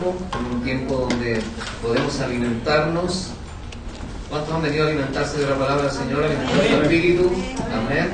tiempo, en un tiempo donde podemos alimentarnos. ¿Cuántos han venido a alimentarse de la palabra del Señor, alimentarse del Espíritu? Amén.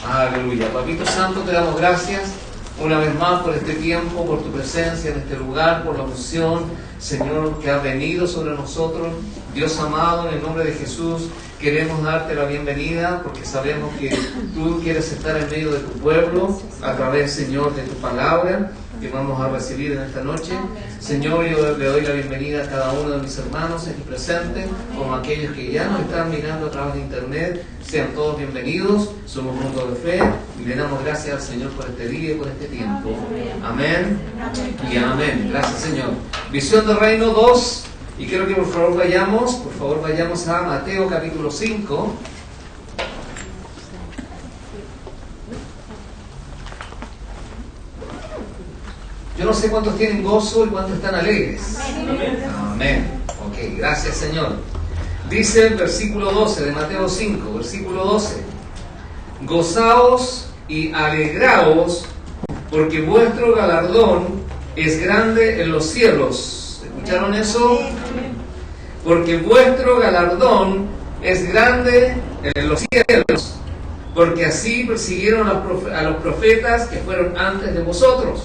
Aleluya. Papito Santo, te damos gracias una vez más por este tiempo, por tu presencia en este lugar, por la unción, Señor, que ha venido sobre nosotros. Dios amado, en el nombre de Jesús, queremos darte la bienvenida porque sabemos que tú quieres estar en medio de tu pueblo a través, Señor, de tu palabra que vamos a recibir en esta noche. Señor, yo le doy la bienvenida a cada uno de mis hermanos aquí presentes, como aquellos que ya nos están mirando a través de internet. Sean todos bienvenidos. Somos Mundo de Fe y le damos gracias al Señor por este día y por este tiempo. Amén y amén. Gracias, Señor. Visión del Reino 2. Y quiero que por favor vayamos a Mateo capítulo 5. Yo no sé cuántos tienen gozo y cuántos están alegres. Amén. Ok, gracias, Señor. Dice el versículo 12 de Mateo 5, versículo 12: Gozaos y alegraos, porque vuestro galardón es grande en los cielos. ¿Escucharon eso? Porque vuestro galardón es grande en los cielos, porque así persiguieron a los profetas que fueron antes de vosotros.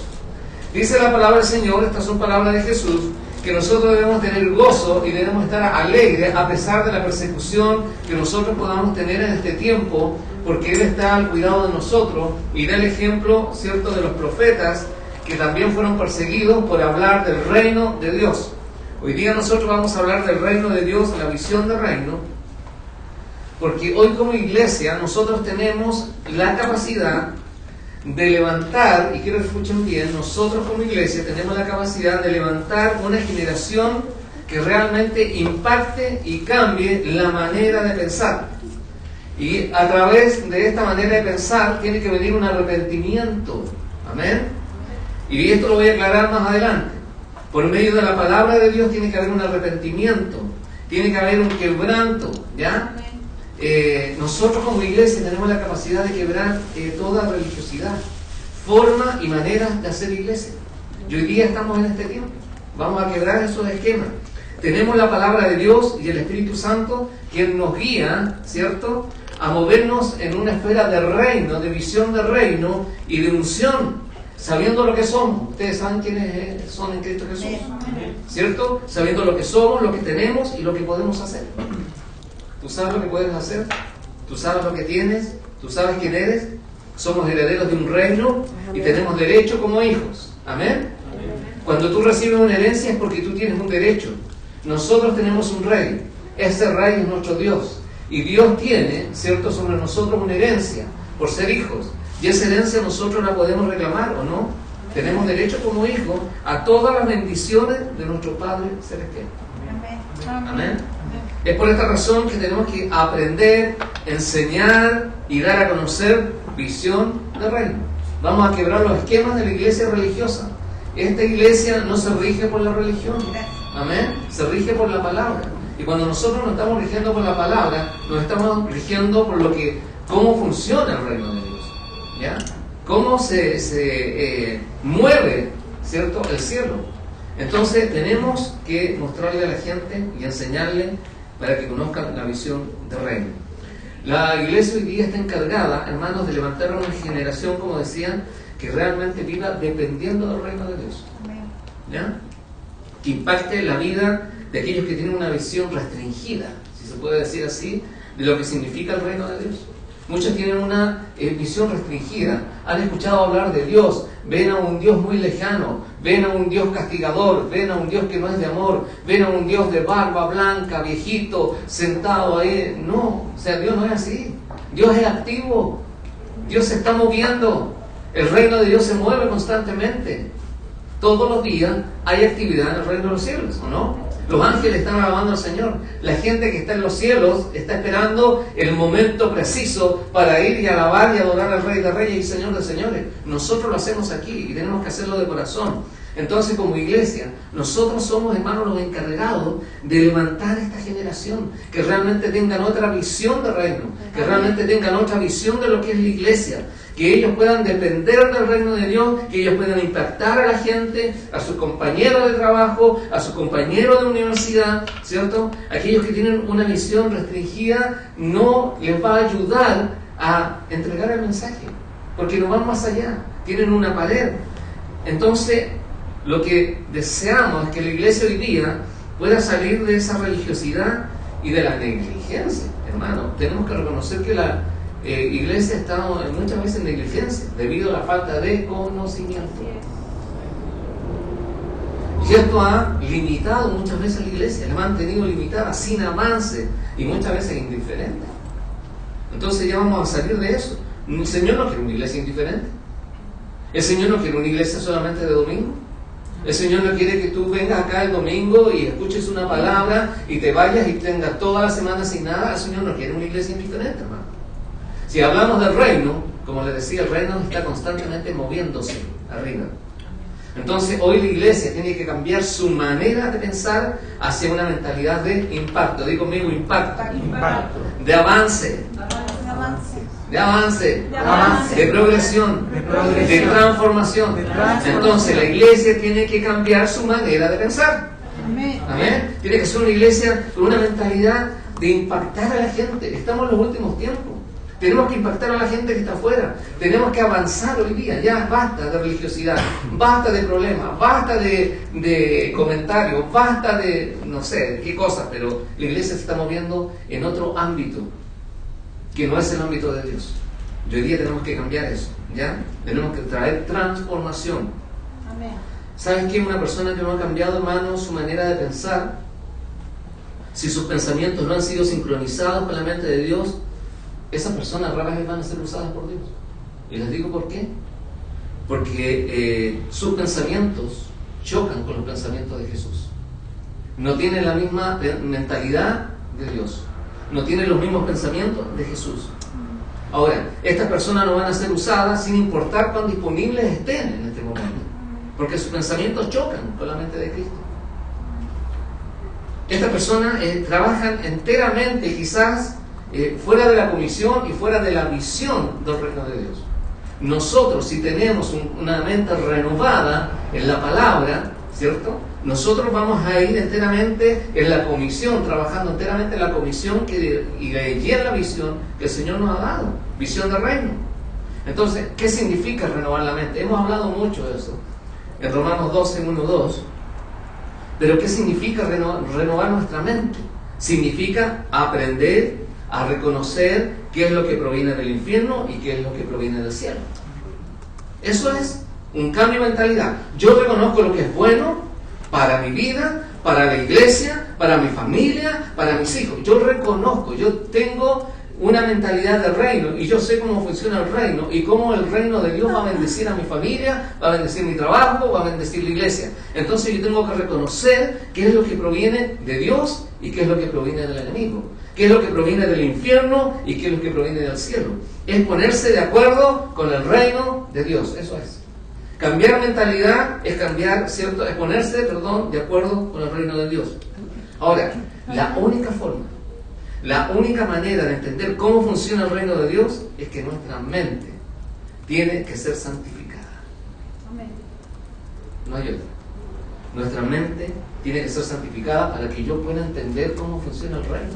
Dice la palabra del Señor, estas son palabras de Jesús, que nosotros debemos tener gozo y debemos estar alegres a pesar de la persecución que nosotros podamos tener en este tiempo, porque Él está al cuidado de nosotros y da el ejemplo, ¿cierto?, de los profetas que también fueron perseguidos por hablar del reino de Dios. Hoy día nosotros vamos a hablar del reino de Dios, la visión del reino, porque hoy como iglesia nosotros tenemos la capacidad de levantar, y quiero que escuchen bien, nosotros como iglesia tenemos la capacidad de levantar una generación que realmente impacte y cambie la manera de pensar. Y a través de esta manera de pensar tiene que venir un arrepentimiento. Amén. Y esto lo voy a aclarar más adelante. Por medio de la palabra de Dios tiene que haber un arrepentimiento, tiene que haber un quebranto, ¿ya? Nosotros como iglesia tenemos la capacidad de quebrar toda religiosidad, forma y maneras de hacer iglesia. Y hoy día estamos en este tiempo. Vamos a quebrar esos esquemas. Tenemos la palabra de Dios y el Espíritu Santo quien nos guía, ¿cierto?, a movernos en una esfera de reino, de visión de reino y de unción, sabiendo lo que somos. Ustedes saben quiénes son en Cristo Jesús, ¿cierto? Sabiendo lo que somos, lo que tenemos y lo que podemos hacer. Tú sabes lo que puedes hacer, tú sabes lo que tienes, tú sabes quién eres. Somos herederos de un reino y tenemos derecho como hijos. Amén. Cuando tú recibes una herencia es porque tú tienes un derecho. Nosotros tenemos un rey, ese rey es nuestro Dios, y Dios tiene, ¿cierto?, sobre nosotros una herencia por ser hijos, y esa herencia nosotros la podemos reclamar o no. Tenemos derecho como hijos a todas las bendiciones de nuestro Padre Celestial. Amén. Es por esta razón que tenemos que aprender, enseñar y dar a conocer visión de reino. Vamos a quebrar los esquemas de la iglesia religiosa. Esta iglesia no se rige por la religión. Amén. Se rige por la palabra. Y cuando nosotros nos estamos rigiendo por la palabra, nos estamos rigiendo por cómo funciona el reino de Dios, ¿ya? Cómo se mueve, ¿cierto?, el cielo. Entonces tenemos que mostrarle a la gente y enseñarle para que conozcan la visión del reino. La iglesia hoy día está encargada, hermanos, de levantar una generación, como decían, que realmente viva dependiendo del reino de Dios, ¿ya? Que impacte la vida de aquellos que tienen una visión restringida, si se puede decir así, de lo que significa el reino de Dios. Muchos tienen una visión restringida, han escuchado hablar de Dios, ven a un Dios muy lejano, ven a un Dios castigador, ven a un Dios que no es de amor, ven a un Dios de barba blanca, viejito, sentado ahí. No, o sea, Dios no es así. Dios es activo, Dios se está moviendo, el reino de Dios se mueve constantemente. Todos los días hay actividad en el reino de los cielos, ¿o no? Los ángeles están alabando al Señor. La gente que está en los cielos está esperando el momento preciso para ir y alabar y adorar al Rey de Reyes y Señor de Señores. Nosotros lo hacemos aquí y tenemos que hacerlo de corazón. Entonces, como iglesia, nosotros somos, hermanos, los encargados de levantar esta generación, que realmente tengan otra visión de reino, que realmente tengan otra visión de lo que es la iglesia, que ellos puedan depender del reino de Dios, que ellos puedan impactar a la gente, a sus compañeros de trabajo, a sus compañeros de universidad, ¿cierto? Aquellos que tienen una visión restringida no les va a ayudar a entregar el mensaje, porque no van más allá, tienen una pared. Entonces, lo que deseamos es que la iglesia hoy día pueda salir de esa religiosidad y de la negligencia. Hermano, tenemos que reconocer que la iglesia está muchas veces en negligencia debido a la falta de conocimiento. Y esto ha limitado muchas veces a la iglesia, la ha mantenido limitada, sin avance y muchas veces indiferente. Entonces ya vamos a salir de eso. El Señor no quiere una iglesia indiferente. El Señor no quiere una iglesia solamente de domingo. El Señor no quiere que tú vengas acá el domingo y escuches una palabra y te vayas y tengas toda la semana sin nada. El Señor no quiere una iglesia indiferente, hermano. Si hablamos del reino, como les decía, el reino está constantemente moviéndose arriba. Entonces hoy la iglesia tiene que cambiar su manera de pensar hacia una mentalidad de impacto. Digo conmigo, impacto. De avance. De progresión, de transformación. Entonces la iglesia tiene que cambiar su manera de pensar. Amén. Tiene que ser una iglesia con una mentalidad de impactar a la gente. Estamos en los últimos tiempos. Tenemos que impactar a la gente que está afuera. Tenemos que avanzar hoy día. Ya basta de religiosidad, basta de problemas, basta de comentarios, basta de no sé de qué cosas, pero la iglesia se está moviendo en otro ámbito que no es el ámbito de Dios. Y hoy día tenemos que cambiar eso, ¿ya? Tenemos que traer transformación. Amén. ¿Saben qué? Una persona que no ha cambiado, hermano, su manera de pensar, si sus pensamientos no han sido sincronizados con la mente de Dios, esas personas raras vez van a ser usadas por Dios. Y les digo por qué. Porque sus pensamientos chocan con los pensamientos de Jesús. No tienen la misma mentalidad de Dios. No tienen los mismos pensamientos de Jesús. Ahora, estas personas no van a ser usadas sin importar cuán disponibles estén en este momento, porque sus pensamientos chocan con la mente de Cristo. Estas personas trabajan enteramente, quizás fuera de la comisión y fuera de la visión del reino de Dios. Nosotros, si tenemos una mente renovada en la palabra, ¿cierto? Nosotros vamos a ir enteramente en la comisión, trabajando enteramente en la comisión y en la visión que el Señor nos ha dado, visión del reino. Entonces, ¿qué significa renovar la mente? Hemos hablado mucho de eso en Romanos 12, 1, 2. Pero ¿qué significa renovar nuestra mente? Significa aprender a reconocer qué es lo que proviene del infierno y qué es lo que proviene del cielo. Eso es un cambio de mentalidad. Yo reconozco lo que es bueno para mi vida, para la iglesia, para mi familia, para mis hijos. Yo reconozco, yo tengo una mentalidad de reino y yo sé cómo funciona el reino y cómo el reino de Dios va a bendecir a mi familia, va a bendecir mi trabajo, va a bendecir la iglesia. Entonces yo tengo que reconocer qué es lo que proviene de Dios y qué es lo que proviene del enemigo, qué es lo que proviene del infierno y qué es lo que proviene del cielo. Es ponerse de acuerdo con el reino de Dios, eso es. Cambiar mentalidad es cambiar, ¿cierto? Es ponerse, de acuerdo con el reino de Dios. Ahora, la única manera de entender cómo funciona el reino de Dios es que nuestra mente tiene que ser santificada. No hay otra. Nuestra mente tiene que ser santificada para que yo pueda entender cómo funciona el reino.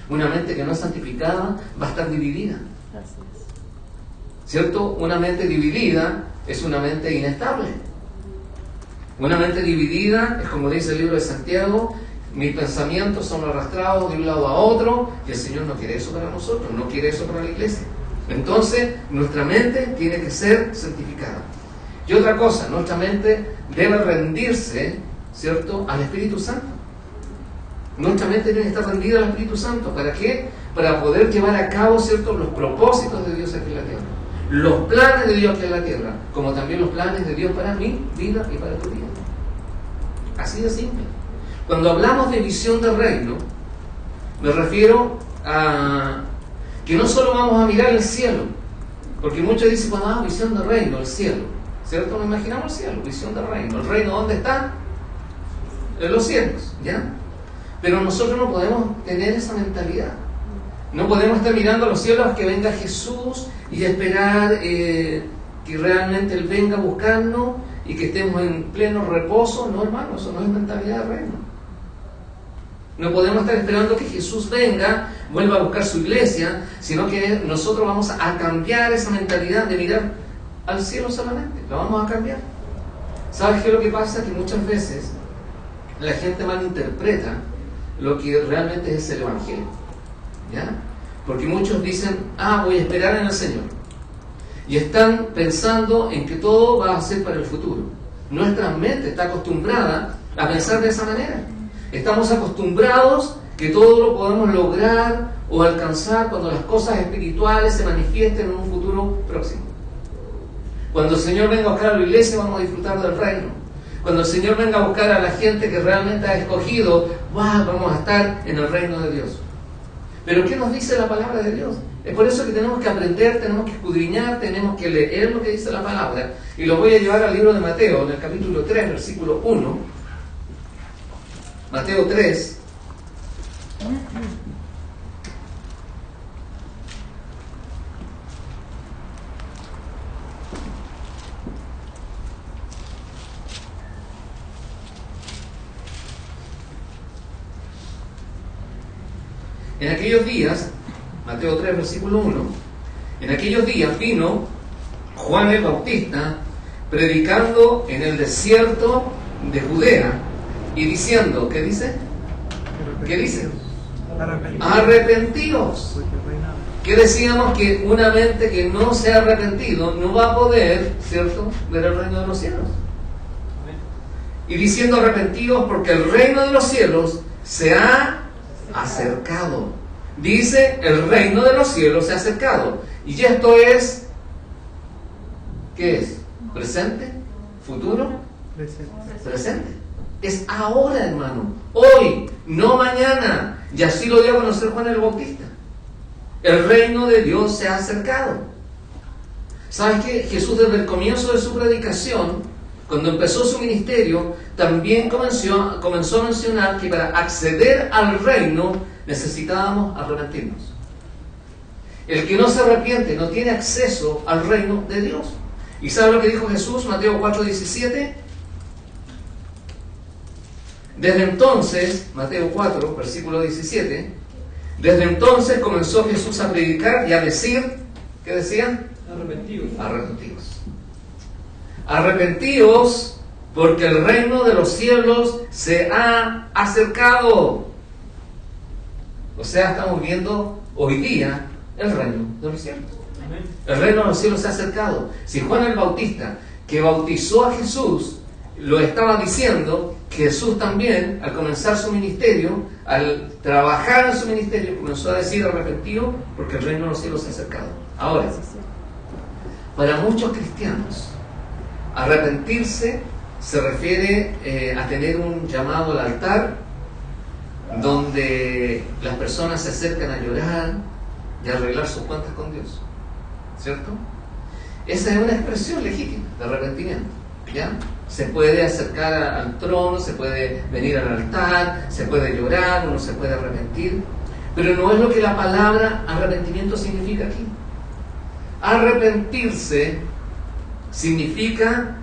Una mente que no es santificada va a estar dividida. ¿Cierto? Una mente dividida es una mente inestable. Una mente dividida es como dice el libro de Santiago: mis pensamientos son arrastrados de un lado a otro, y el Señor no quiere eso para nosotros, no quiere eso para la iglesia. Entonces, nuestra mente tiene que ser santificada. Y otra cosa, nuestra mente debe rendirse, ¿cierto?, al Espíritu Santo. Nuestra mente tiene que estar rendida al Espíritu Santo. ¿Para qué? Para poder llevar a cabo, ¿cierto?, los propósitos de Dios aquí en la tierra. Los planes de Dios aquí en la tierra, como también los planes de Dios para mi vida y para tu vida. Así de simple. Cuando hablamos de visión del reino, me refiero a que no solo vamos a mirar el cielo, porque muchos dicen, cuando visión del reino, el cielo, ¿cierto? Nos imaginamos el cielo, visión del reino. ¿El reino dónde está? En los cielos, ¿ya? Pero nosotros no podemos tener esa mentalidad. No podemos estar mirando a los cielos que venga Jesús y esperar que realmente Él venga a buscarnos y que estemos en pleno reposo. No, hermano, eso no es mentalidad de reino. No podemos estar esperando que Jesús venga, vuelva a buscar su iglesia, sino que nosotros vamos a cambiar esa mentalidad de mirar al cielo solamente. La vamos a cambiar. ¿Sabes qué es lo que pasa? Que muchas veces la gente malinterpreta lo que realmente es el Evangelio. ¿Ya? Porque muchos dicen, voy a esperar en el Señor. Y están pensando en que todo va a ser para el futuro. Nuestra mente está acostumbrada a pensar de esa manera. Estamos acostumbrados que todo lo podemos lograr o alcanzar cuando las cosas espirituales se manifiesten en un futuro próximo. Cuando el Señor venga a buscar a la iglesia, vamos a disfrutar del reino. Cuando el Señor venga a buscar a la gente que realmente ha escogido, vamos a estar en el reino de Dios. Pero ¿qué nos dice la palabra de Dios? Es por eso que tenemos que aprender, tenemos que escudriñar, tenemos que leer lo que dice la palabra. Y lo voy a llevar al libro de Mateo, en el capítulo 3, versículo 1. Mateo 3. En aquellos días, Mateo 3, versículo 1, en aquellos días vino Juan el Bautista predicando en el desierto de Judea y diciendo, ¿qué dice? ¿Qué dice? Arrepentíos. Que decíamos que una mente que no se ha arrepentido no va a poder, ¿cierto?, ver el reino de los cielos. Y diciendo arrepentíos porque el reino de los cielos se ha acercado. Dice, el reino de los cielos se ha acercado. Y esto es, ¿qué es? ¿Presente? ¿Futuro? Presente. Es ahora, hermano. Hoy, no mañana. Y así lo dio a conocer Juan el Bautista. El reino de Dios se ha acercado. ¿Sabes qué? Jesús desde el comienzo de su predicación, cuando empezó su ministerio, también comenzó a mencionar que para acceder al reino necesitábamos arrepentirnos. El que no se arrepiente no tiene acceso al reino de Dios. ¿Y sabe lo que dijo Jesús? Mateo 4:17. Desde entonces, Mateo 4, versículo 17, desde entonces comenzó Jesús a predicar y a decir, ¿qué decían? Arrepentidos. Arrepentidos. Arrepentíos porque el reino de los cielos se ha acercado. O sea, estamos viendo hoy día el reino de los cielos. El reino de los cielos se ha acercado. Si Juan el Bautista, que bautizó a Jesús, lo estaba diciendo, Jesús también, al comenzar su ministerio, al trabajar en su ministerio, comenzó a decir arrepentido porque el reino de los cielos se ha acercado. Ahora, para muchos cristianos, arrepentirse se refiere a tener un llamado al altar donde las personas se acercan a llorar y a arreglar sus cuentas con Dios, ¿cierto? Esa es una expresión legítima de arrepentimiento, ¿ya? Se puede acercar al trono, se puede venir al altar, se puede llorar, uno se puede arrepentir, pero no es lo que la palabra arrepentimiento significa aquí. Arrepentirse significa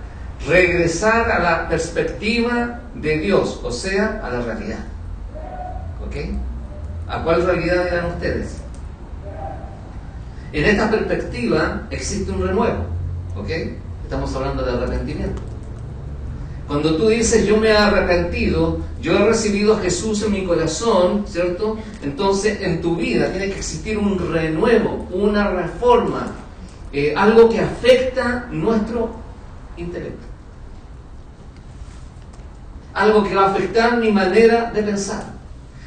regresar a la perspectiva de Dios, o sea, a la realidad. ¿Ok? ¿A cuál realidad eran ustedes? En esta perspectiva existe un renuevo. ¿Ok? Estamos hablando de arrepentimiento. Cuando tú dices, yo me he arrepentido, yo he recibido a Jesús en mi corazón, ¿cierto? Entonces en tu vida tiene que existir un renuevo, una reforma, algo que afecta nuestro intelecto. Algo que va a afectar mi manera de pensar.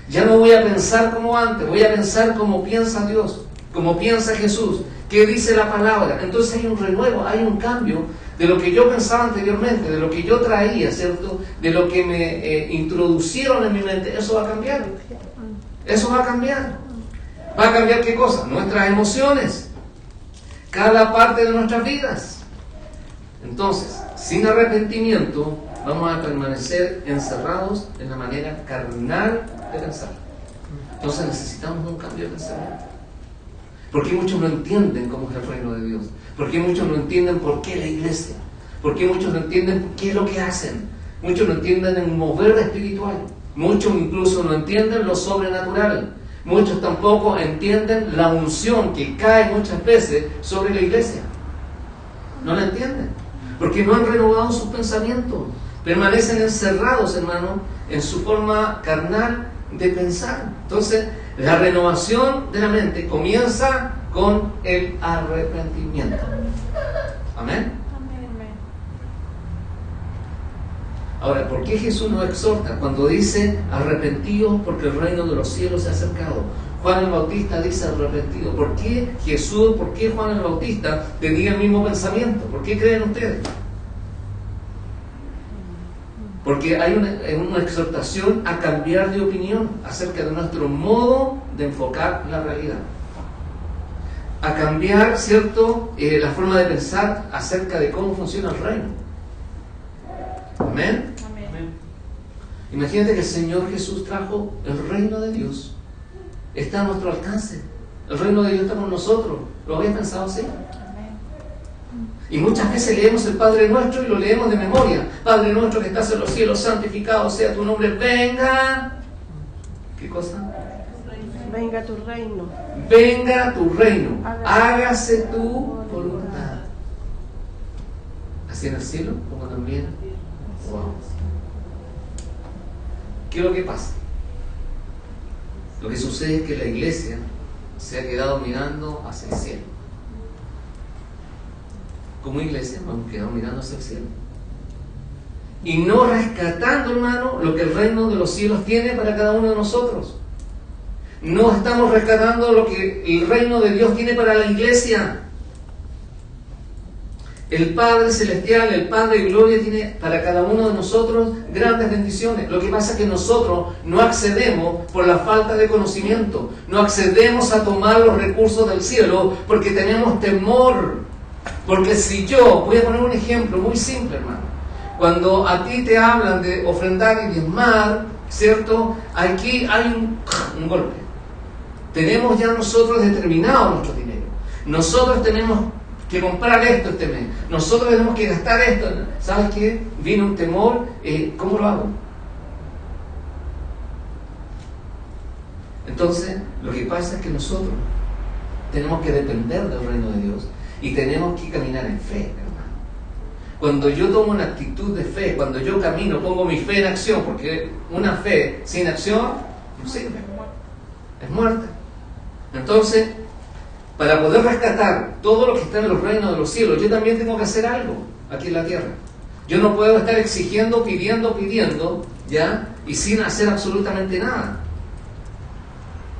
Ya no voy a pensar como antes, voy a pensar como piensa Dios, como piensa Jesús, qué dice la palabra. Entonces hay un renuevo, hay un cambio de lo que yo pensaba anteriormente, de lo que yo traía, ¿cierto? De lo que me introducieron en mi mente. Eso va a cambiar. Eso va a cambiar. ¿Va a cambiar qué cosa? Nuestras emociones. Cada parte de nuestras vidas. Entonces, sin arrepentimiento, vamos a permanecer encerrados en la manera carnal de pensar. Entonces necesitamos un cambio de pensamiento. ¿Por qué muchos no entienden cómo es el reino de Dios? ¿Por qué muchos no entienden por qué la iglesia? ¿Por qué muchos no entienden qué es lo que hacen? Muchos no entienden el mover espiritual. Muchos incluso no entienden lo sobrenatural. Muchos tampoco entienden la unción que cae muchas veces sobre la iglesia. No la entienden. Porque no han renovado sus pensamientos. Permanecen encerrados, hermano, en su forma carnal de pensar. Entonces, la renovación de la mente comienza con el arrepentimiento. Amén. Ahora, ¿por qué Jesús nos exhorta cuando dice arrepentidos porque el reino de los cielos se ha acercado? Juan el Bautista dice arrepentido. ¿Por qué Jesús, por qué Juan el Bautista tenía el mismo pensamiento? ¿Por qué creen ustedes? Porque hay una exhortación a cambiar de opinión acerca de nuestro modo de enfocar la realidad. A cambiar, ¿cierto?, la forma de pensar acerca de cómo funciona el reino. Amén. Amén. Imagínate que el Señor Jesús trajo el reino de Dios. Está a nuestro alcance. El reino de Dios está con nosotros. ¿Lo habéis pensado así? Y muchas veces leemos el Padre Nuestro y lo leemos de memoria. Padre Nuestro que estás en los cielos, santificado sea tu nombre. Venga. ¿Qué cosa? Venga tu reino. Venga tu reino. Hágase tu voluntad. Así en el cielo como también. Wow. ¿Qué es lo que pasa? Lo que sucede es que la iglesia se ha quedado mirando hacia el cielo. Como iglesia hemos quedado mirando hacia el cielo. Y no rescatando, hermano, lo que el reino de los cielos tiene para cada uno de nosotros. No estamos rescatando lo que el reino de Dios tiene para la iglesia. El Padre Celestial, el Padre de Gloria, tiene para cada uno de nosotros grandes bendiciones. Lo que pasa es que nosotros no accedemos por la falta de conocimiento. No accedemos a tomar los recursos del cielo porque tenemos temor. Porque si yo, voy a poner un ejemplo muy simple, hermano. Cuando a ti te hablan de ofrendar y diezmar, ¿cierto? Aquí hay un golpe. Tenemos ya nosotros determinado nuestro dinero. Nosotros tenemos que comprar esto este mes. Nosotros tenemos que gastar esto. ¿Sabes qué? Vino un temor. ¿Cómo lo hago? Entonces, lo que pasa es que nosotros tenemos que depender del reino de Dios y tenemos que caminar en fe, hermano. Cuando yo tomo una actitud de fe, cuando yo camino, pongo mi fe en acción, porque una fe sin acción no sirve, es muerta. Entonces, para poder rescatar todo lo que está en los reinos de los cielos, yo también tengo que hacer algo aquí en la tierra. Yo no puedo estar exigiendo, pidiendo, ¿ya? Y sin hacer absolutamente nada.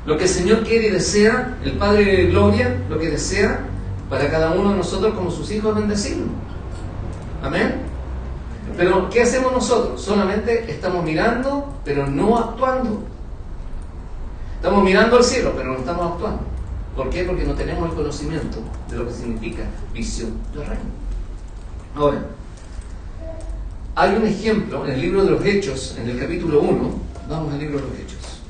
Lo que el Señor quiere y desea, el Padre de Gloria, lo que desea para cada uno de nosotros como sus hijos, bendecirnos. Amén. Pero, ¿qué hacemos nosotros? Solamente estamos mirando, pero no actuando. Estamos mirando al cielo, pero no estamos actuando. ¿Por qué? Porque no tenemos el conocimiento de lo que significa visión del reino. Ahora, hay un ejemplo en el libro de los Hechos, en el capítulo 1. Vamos al libro de los Hechos.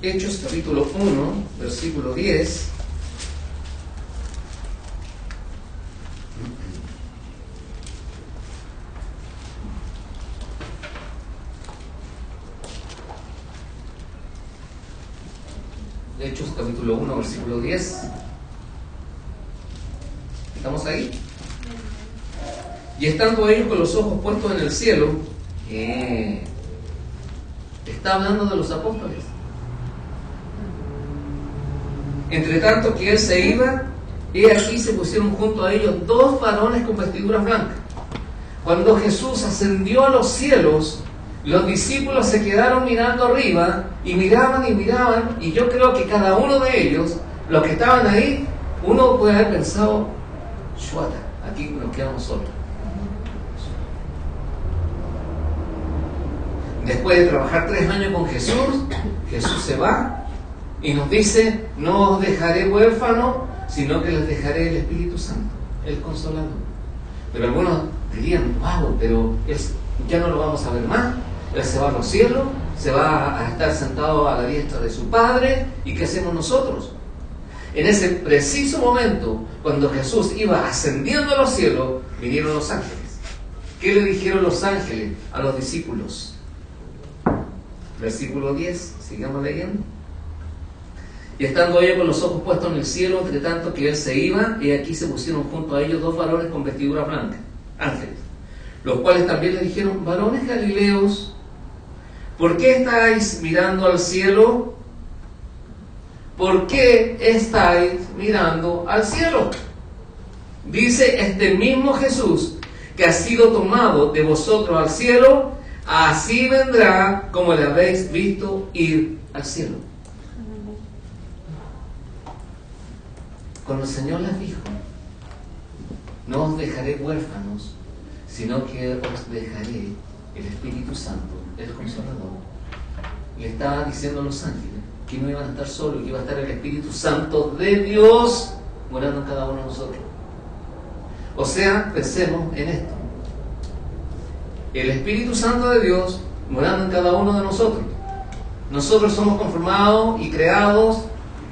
Hechos capítulo 1, versículo 10. Hechos capítulo 1, versículo 10. ¿Estamos ahí? Y estando ellos con los ojos puestos en el cielo, está hablando de los apóstoles. Entre tanto que él se iba, he aquí se pusieron junto a ellos dos varones con vestiduras blancas. Cuando Jesús ascendió a los cielos, los discípulos se quedaron mirando arriba y miraban, y yo creo que cada uno de ellos, los que estaban ahí, uno puede haber pensado, Shuata, aquí nos quedamos solos. Después de trabajar 3 años con Jesús, Jesús se va y nos dice, no os dejaré huérfanos, sino que les dejaré el Espíritu Santo, el Consolador. Pero algunos dirían, dirían, wow, pero ya no lo vamos a ver más. Él se va a los cielos, se va a estar sentado a la diestra de su Padre. ¿Y qué hacemos nosotros? En ese preciso momento, cuando Jesús iba ascendiendo a los cielos, vinieron los ángeles. ¿Qué le dijeron los ángeles a los discípulos? Versículo 10, sigamos leyendo. Y estando ellos con los ojos puestos en el cielo, entre tanto que él se iba, y aquí se pusieron junto a ellos 2 varones con vestidura blanca, ángeles, los cuales también le dijeron, varones galileos, ¿por qué estáis mirando al cielo? ¿Por qué estáis mirando al cielo? Dice este mismo Jesús, que ha sido tomado de vosotros al cielo, así vendrá como le habéis visto ir al cielo. Cuando el Señor les dijo, no os dejaré huérfanos, sino que os dejaré el Espíritu Santo, el Consolador, le estaba diciendo a los ángeles que no iban a estar solos, que iba a estar el Espíritu Santo de Dios morando en cada uno de nosotros. O sea, pensemos en esto. El Espíritu Santo de Dios morando en cada uno de nosotros. Nosotros somos conformados y creados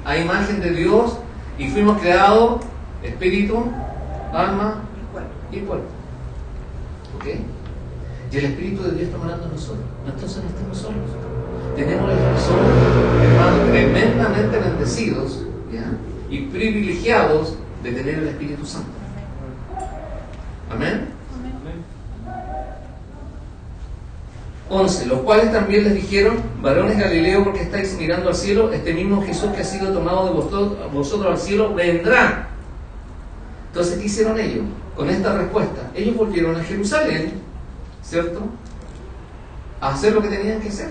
a imagen de Dios y fuimos creados espíritu, alma y cuerpo. ¿Ok? Y el Espíritu de Dios está morando en nosotros. Entonces no estamos solos. Somos, hermanos, tremendamente bendecidos, ¿ya? Y privilegiados de tener el Espíritu Santo. Amén. 11. Los cuales también les dijeron, varones Galileo, porque estáis mirando al cielo, este mismo Jesús que ha sido tomado de vosotros al cielo vendrá. Entonces, ¿qué hicieron ellos? Con esta respuesta, ellos volvieron a Jerusalén, ¿cierto?, a hacer lo que tenían que hacer.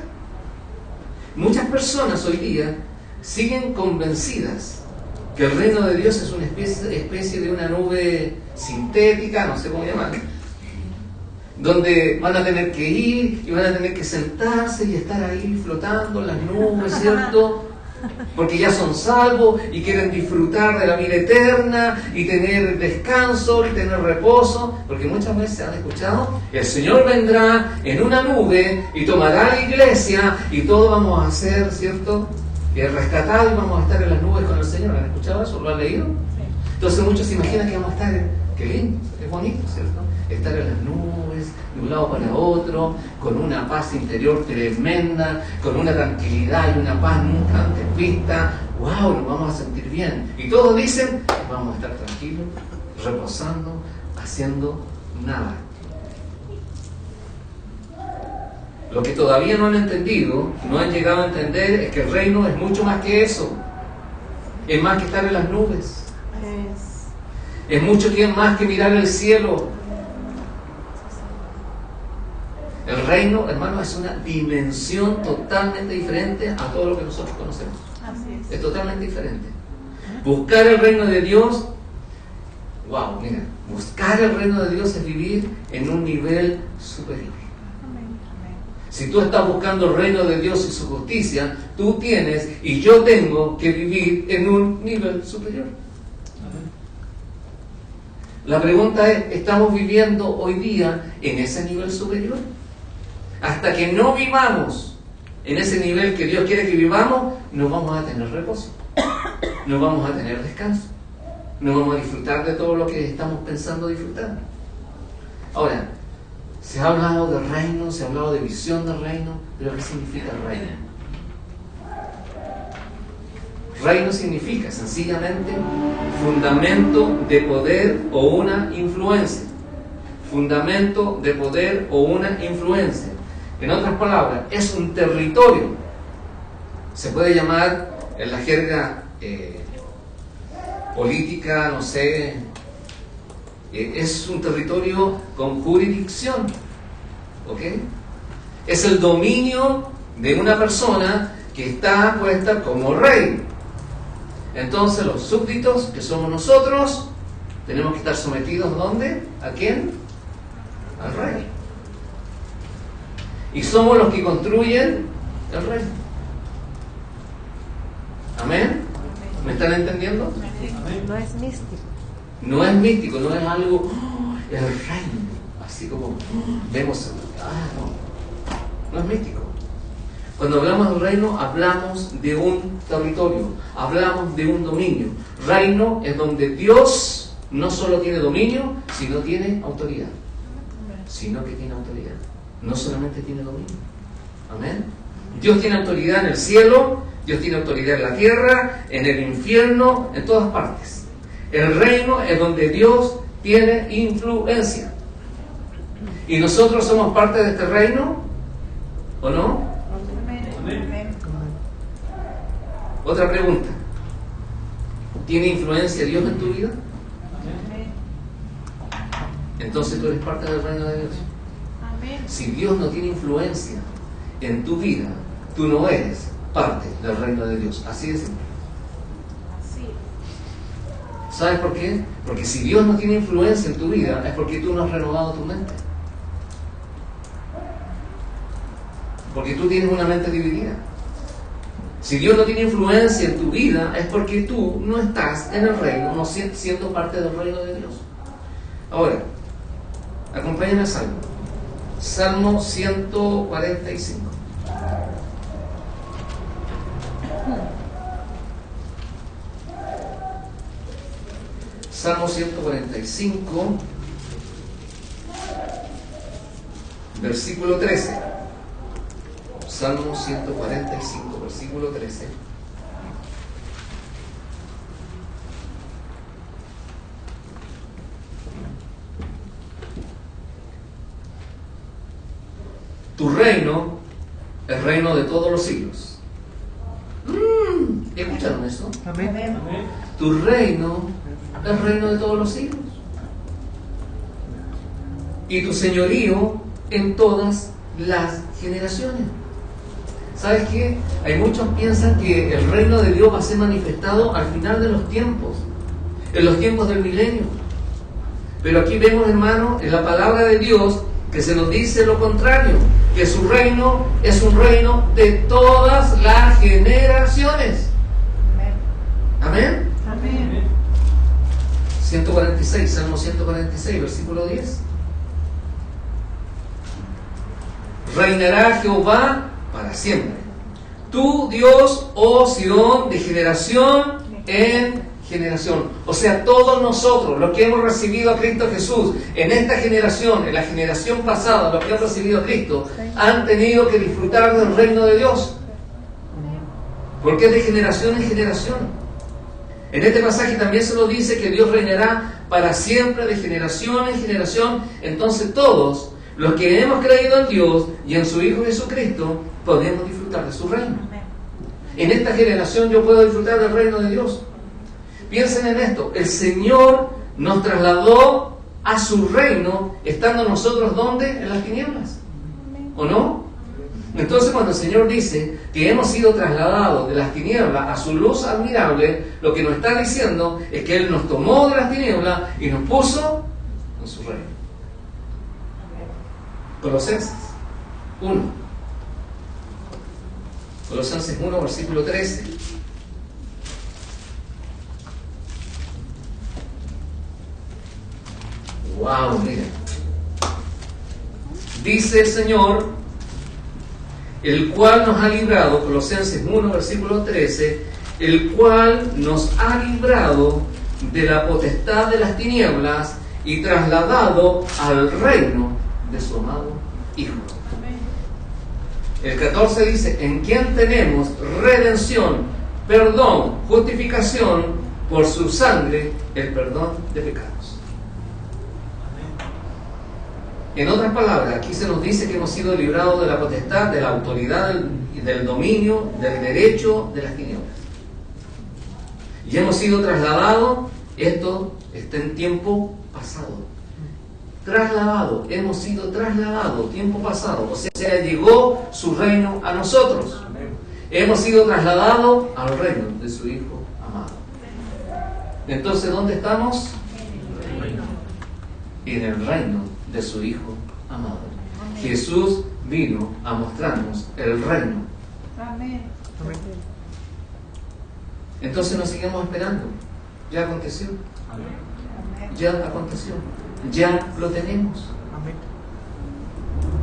Muchas personas hoy día siguen convencidas que el reino de Dios es una especie de una nube sintética, no sé cómo llamarla, donde van a tener que ir y van a tener que sentarse y estar ahí flotando en las nubes, ¿cierto? Porque ya son salvos y quieren disfrutar de la vida eterna y tener descanso y tener reposo, porque muchas veces han escuchado, el Señor vendrá en una nube y tomará la iglesia y todos vamos a ser, ¿cierto?, rescatados y vamos a estar en las nubes con el Señor. ¿Han escuchado eso? ¿Lo han leído? Entonces muchos se imaginan que vamos a estar, qué lindo, es bonito, ¿cierto?, estar en las nubes, de un lado para otro, con una paz interior tremenda, con una tranquilidad y una paz nunca antes vista. ¡Wow! Nos vamos a sentir bien. Y todos dicen, vamos a estar tranquilos, reposando, haciendo nada. Lo que todavía no han entendido, no han llegado a entender, es que el reino es mucho más que eso. Es más que estar en las nubes. Es mucho más que mirar el cielo. El reino, hermano, es una dimensión totalmente diferente a todo lo que nosotros conocemos. Así es. Es totalmente diferente. Buscar el reino de Dios, wow, mira, buscar el reino de Dios es vivir en un nivel superior. Si tú estás buscando el reino de Dios y su justicia, tú tienes y yo tengo que vivir en un nivel superior. La pregunta es, ¿estamos viviendo hoy día en ese nivel superior? Hasta que no vivamos en ese nivel que Dios quiere que vivamos, no vamos a tener reposo, no vamos a tener descanso, no vamos a disfrutar de todo lo que estamos pensando disfrutar. Ahora, se ha hablado de reino, se ha hablado de visión del reino, pero ¿qué significa el reino? Reino significa sencillamente fundamento de poder o una influencia. Fundamento de poder o una influencia. En otras palabras, es un territorio. Se puede llamar en la jerga política, no sé, es un territorio con jurisdicción. ¿Ok? Es el dominio de una persona que está puesta como rey. Entonces los súbditos, que somos nosotros, tenemos que estar sometidos, ¿dónde? ¿A quién? Al rey. Y somos los que construyen el reino. ¿Amén? ¿Me están entendiendo? No es místico. No es místico, no es algo, el reino. así como vemos, no es místico. Cuando hablamos del reino, hablamos de un territorio, hablamos de un dominio. Reino es donde Dios no solo tiene dominio, sino tiene autoridad. Sino que tiene autoridad. No solamente tiene dominio. Amén. Dios tiene autoridad en el cielo, Dios tiene autoridad en la tierra, en el infierno, en todas partes. El reino es donde Dios tiene influencia. ¿Y nosotros somos parte de este reino? ¿O no? Amén. Otra pregunta. ¿Tiene influencia Dios en tu vida? Amén. Entonces tú eres parte del reino de Dios. Amén. Si Dios no tiene influencia en tu vida, tú no eres parte del reino de Dios. Así de simple. Así. ¿Sabes por qué? Porque si Dios no tiene influencia en tu vida, es porque tú no has renovado tu mente. Porque tú tienes una mente dividida. Si Dios no tiene influencia en tu vida, es porque tú no estás en el reino, no siendo parte del reino de Dios. Ahora, acompáñame a Salmo. Salmo 145. Salmo 145, versículo 13. Salmo 145, versículo 13. Tu reino es reino de todos los siglos. ¿Escucharon eso? Amén. Tu reino es reino de todos los siglos. Y tu señorío en todas las generaciones. ¿Sabes qué? Hay muchos piensan que el reino de Dios va a ser manifestado al final de los tiempos, en los tiempos del milenio. Pero aquí vemos, hermano, en la palabra de Dios que se nos dice lo contrario, que su reino es un reino de todas las generaciones. Amén. Amén. 146, Salmo 146, versículo 10. Reinará Jehová para siempre. Tu Dios, oh Sión, de generación en generación. O sea, todos nosotros, los que hemos recibido a Cristo Jesús, en esta generación, en la generación pasada, los que han recibido a Cristo, han tenido que disfrutar del reino de Dios. Porque es de generación en generación. En este pasaje también se nos dice que Dios reinará para siempre, de generación en generación. Entonces todos los que hemos creído en Dios y en su Hijo Jesucristo, podemos disfrutar de su reino. En esta generación yo puedo disfrutar del reino de Dios. Piensen en esto, el Señor nos trasladó a su reino, estando nosotros, ¿dónde? En las tinieblas. ¿O no? Entonces cuando el Señor dice que hemos sido trasladados de las tinieblas a su luz admirable, lo que nos está diciendo es que Él nos tomó de las tinieblas y nos puso en su reino. Colosenses 1. Colosenses 1, versículo 13. Wow, mira. Dice el Señor, el cual nos ha librado, Colosenses 1, versículo 13, el cual nos ha librado de la potestad de las tinieblas y trasladado al reino de su amado Hijo. El 14 dice, en quien tenemos redención, perdón, justificación, por su sangre, el perdón de pecados. En otras palabras, aquí se nos dice que hemos sido librados de la potestad, de la autoridad, del dominio, del derecho de las tinieblas. Y hemos sido trasladados, esto está en tiempo pasado. Trasladado, hemos sido trasladados, tiempo pasado. O sea, llegó su reino a nosotros. Hemos sido trasladados al reino de su Hijo amado. Entonces, ¿dónde estamos? En el reino de su Hijo amado. Jesús vino a mostrarnos el reino. Amén. Entonces no sigamos esperando. Ya aconteció. Amén. Ya aconteció. Ya lo tenemos.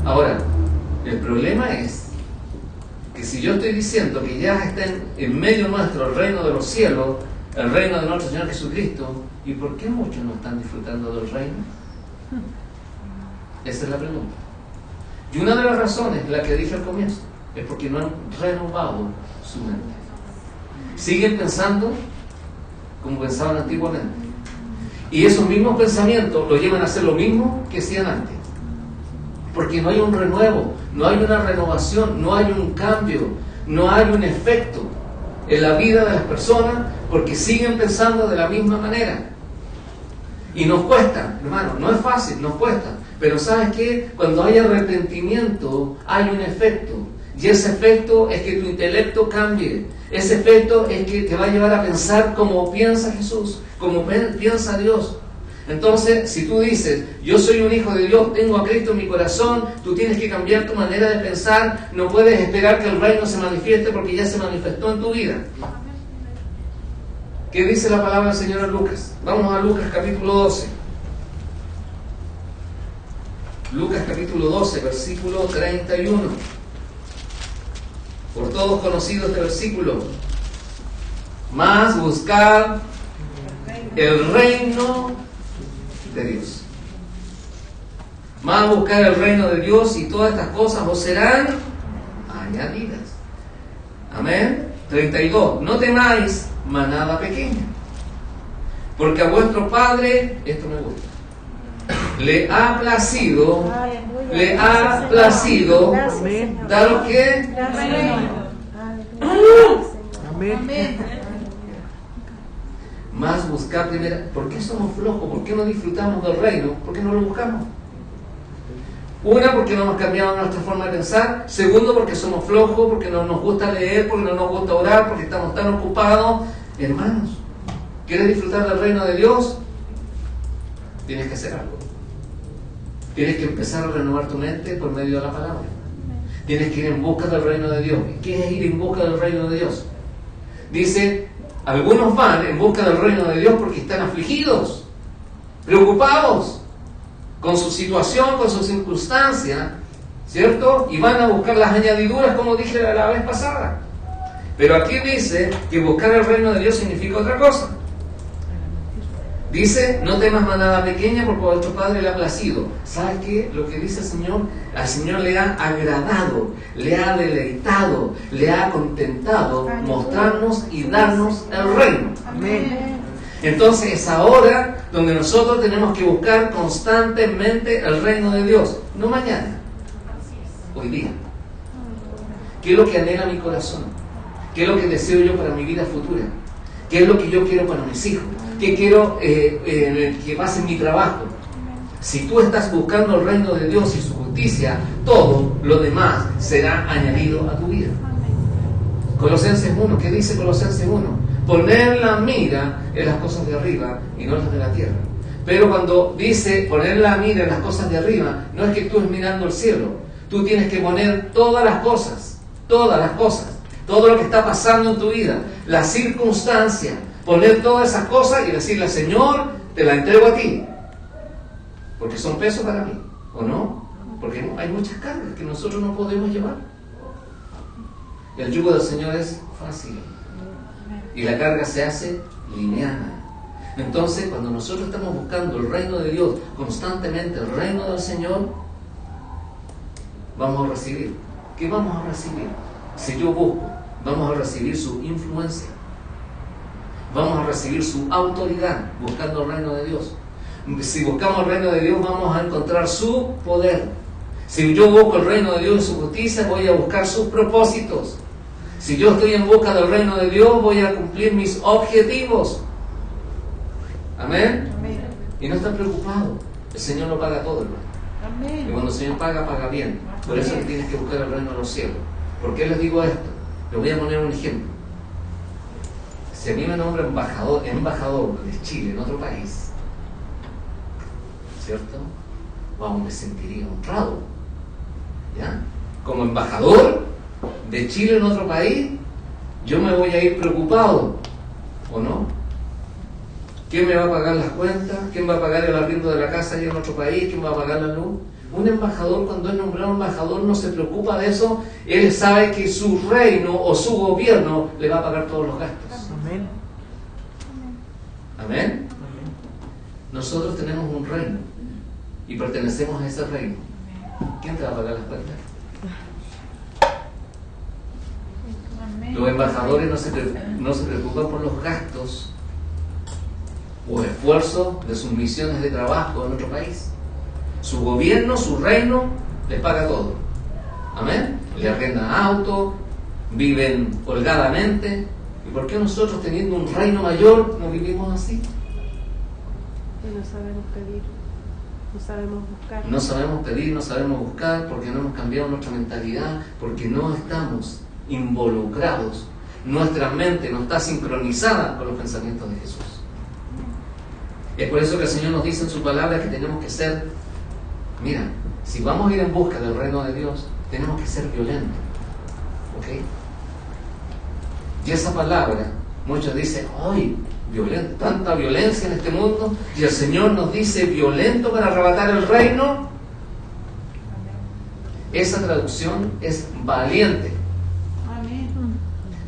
Ahora, el problema es que si yo estoy diciendo que ya está en medio nuestro el reino de los cielos, el reino de nuestro Señor Jesucristo, ¿y por qué muchos no están disfrutando del reino? Esa es la pregunta. Y una de las razones, la que dije al comienzo, es porque no han renovado su mente. Siguen pensando como pensaban antiguamente. Y esos mismos pensamientos los llevan a hacer lo mismo que hacían antes. Porque no hay un renuevo, no hay una renovación, no hay un cambio, no hay un efecto en la vida de las personas porque siguen pensando de la misma manera. Y nos cuesta, hermano, no es fácil, nos cuesta. Pero ¿sabes qué? Cuando hay arrepentimiento hay un efecto. Y ese efecto es que tu intelecto cambie. Ese efecto es que te va a llevar a pensar como piensa Jesús, como piensa Dios. Entonces, si tú dices, yo soy un hijo de Dios, tengo a Cristo en mi corazón, tú tienes que cambiar tu manera de pensar, no puedes esperar que el reino se manifieste porque ya se manifestó en tu vida. ¿Qué dice la palabra del Señor en Lucas? Vamos a Lucas capítulo 12. Lucas capítulo 12, versículo 31. Por todos conocido este versículo. Más buscar el reino de Dios. Más buscar el reino de Dios y todas estas cosas os serán añadidas. Amén. 32. No temáis manada pequeña, porque a vuestro Padre, esto me gusta, le ha placido daros que Amén. más buscar primero. ¿Por qué somos flojos? ¿Por qué no disfrutamos del reino? ¿Por qué no lo buscamos? Una, porque no hemos cambiado nuestra forma de pensar. Segundo, porque somos flojos, porque no nos gusta leer, porque no nos gusta orar, porque estamos tan ocupados. Hermanos, ¿quieres disfrutar del reino de Dios? Tienes que hacer algo. Tienes que empezar a renovar tu mente por medio de la palabra. Tienes que ir en busca del reino de Dios. ¿Qué es ir en busca del reino de Dios? Dice, algunos van en busca del reino de Dios porque están afligidos, preocupados con su situación, con su circunstancia, ¿cierto? Y van a buscar las añadiduras, como dije la vez pasada. Pero aquí dice que buscar el reino de Dios significa otra cosa. Dice, no temas manada pequeña porque vuestro Padre le ha placido. ¿Sabes qué? Lo que dice el Señor, al Señor le ha agradado, le ha deleitado, le ha contentado mostrarnos y darnos el reino. Amén. Entonces es ahora donde nosotros tenemos que buscar constantemente el reino de Dios. No mañana, hoy día. ¿Qué es lo que anhela mi corazón? ¿Qué es lo que deseo yo para mi vida futura? ¿Qué es lo que yo quiero para mis hijos? ¿Qué quiero que pase en mi trabajo? Si tú estás buscando el reino de Dios y su justicia, todo lo demás será añadido a tu vida. Colosenses 1, ¿qué dice Colosenses 1? Poner la mira en las cosas de arriba y no en las de la tierra. Pero cuando dice poner la mira en las cosas de arriba, no es que tú estés mirando el cielo. Tú tienes que poner todas las cosas, todo lo que está pasando en tu vida, la circunstancia, poner todas esas cosas y decirle, Señor, te la entrego a ti, porque son pesos para mí, ¿o no? Porque hay muchas cargas que nosotros no podemos llevar. El yugo del Señor es fácil y la carga se hace liviana. Entonces, cuando nosotros estamos buscando el reino de Dios constantemente, el reino del Señor, vamos a recibir. ¿Qué vamos a recibir? Si yo busco, vamos a recibir su influencia. Vamos a recibir su autoridad buscando el reino de Dios. Si buscamos el reino de Dios, vamos a encontrar su poder. Si yo busco el reino de Dios y su justicia, voy a buscar sus propósitos. Si yo estoy en busca del reino de Dios, voy a cumplir mis objetivos. Amén. Amén. Y no estar preocupado. El Señor lo paga todo, hermano. Amén. Y cuando el Señor paga, paga bien. Por eso es que tienes que buscar el reino de los cielos. ¿Por qué les digo esto? Les voy a poner un ejemplo. Si a mí me nombra embajador de Chile en otro país, ¿cierto? Wow, me sentiría honrado. ¿Ya? Como embajador de Chile en otro país, yo me voy a ir preocupado, ¿o no? ¿Quién me va a pagar las cuentas? ¿Quién va a pagar el arriendo de la casa allá en otro país? ¿Quién va a pagar la luz? Un embajador, cuando es nombrado embajador, no se preocupa de eso. Él sabe que su reino o su gobierno le va a pagar todos los gastos. Amén. ¿Amén? Nosotros tenemos un reino y pertenecemos a ese reino. ¿Quién te va a pagar las cuentas? Amén. Los embajadores no se preocupan por los gastos o esfuerzos de sus misiones de trabajo en otro país. Su gobierno, su reino, les paga todo. Amén. Le arrendan auto, viven holgadamente. ¿Y por qué nosotros, teniendo un reino mayor, no vivimos así? Que no sabemos pedir, no sabemos buscar. No sabemos pedir, no sabemos buscar, porque no hemos cambiado nuestra mentalidad, porque no estamos involucrados. Nuestra mente no está sincronizada con los pensamientos de Jesús. Es por eso que el Señor nos dice en su palabra que tenemos que ser, mira, si vamos a ir en busca del reino de Dios, tenemos que ser violentos. ¿Ok? Y esa palabra, muchos dicen, ¡ay! Violento, tanta violencia en este mundo, y el Señor nos dice violento para arrebatar el reino. Esa traducción es valiente. Amén.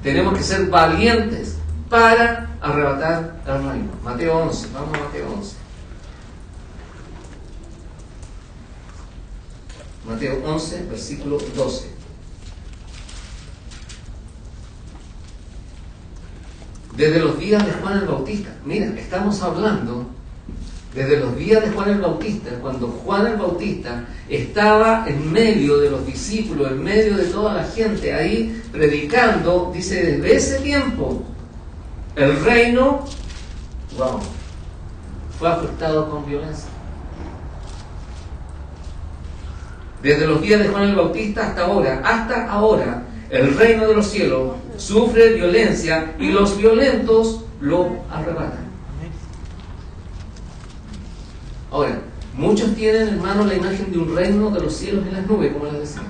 Tenemos que ser valientes para arrebatar el reino. Mateo 11, vamos a Mateo 11. Mateo 11, versículo 12. Desde los días de Juan el Bautista. Mira, estamos hablando desde los días de Juan el Bautista, cuando Juan el Bautista estaba en medio de los discípulos, en medio de toda la gente ahí predicando. Dice, desde ese tiempo el reino, wow, fue afectado con violencia. Desde los días de Juan el Bautista hasta ahora, el reino de los cielos sufre violencia y los violentos lo arrebatan. Ahora, muchos tienen, hermano, la imagen de un reino de los cielos en las nubes, como les decía.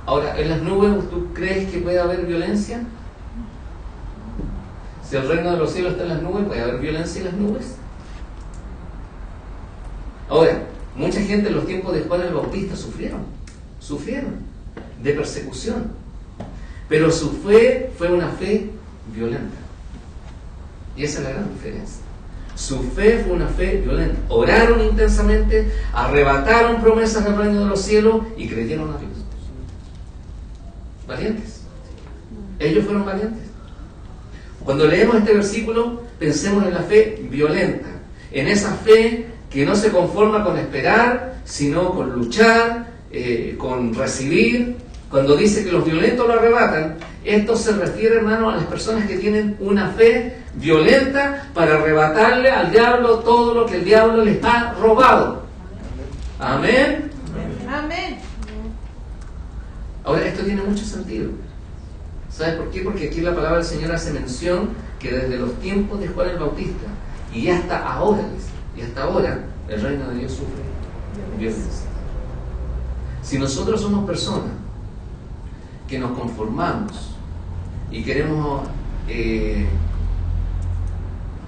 Ahora, ¿en las nubes tú crees que puede haber violencia? Si el reino de los cielos está en las nubes, ¿puede haber violencia en las nubes? Ahora, mucha gente en los tiempos de Juan el Bautista sufrieron de persecución, pero su fe fue una fe violenta, y esa es la gran diferencia. Su fe fue una fe violenta. Oraron intensamente, arrebataron promesas del reino de los cielos y creyeron a Dios. Valientes. Ellos fueron valientes. Cuando leemos este versículo, pensemos en la fe violenta, en esa fe que no se conforma con esperar, sino con luchar, con recibir. Cuando dice que los violentos lo arrebatan, esto se refiere, hermano, a las personas que tienen una fe violenta para arrebatarle al diablo todo lo que el diablo les ha robado. Amén. Amén. Ahora, esto tiene mucho sentido. ¿Sabes por qué? Porque aquí la palabra del Señor hace mención que desde los tiempos de Juan el Bautista y hasta ahora, el reino de Dios sufre violencia. Si nosotros somos personas que nos conformamos y queremos,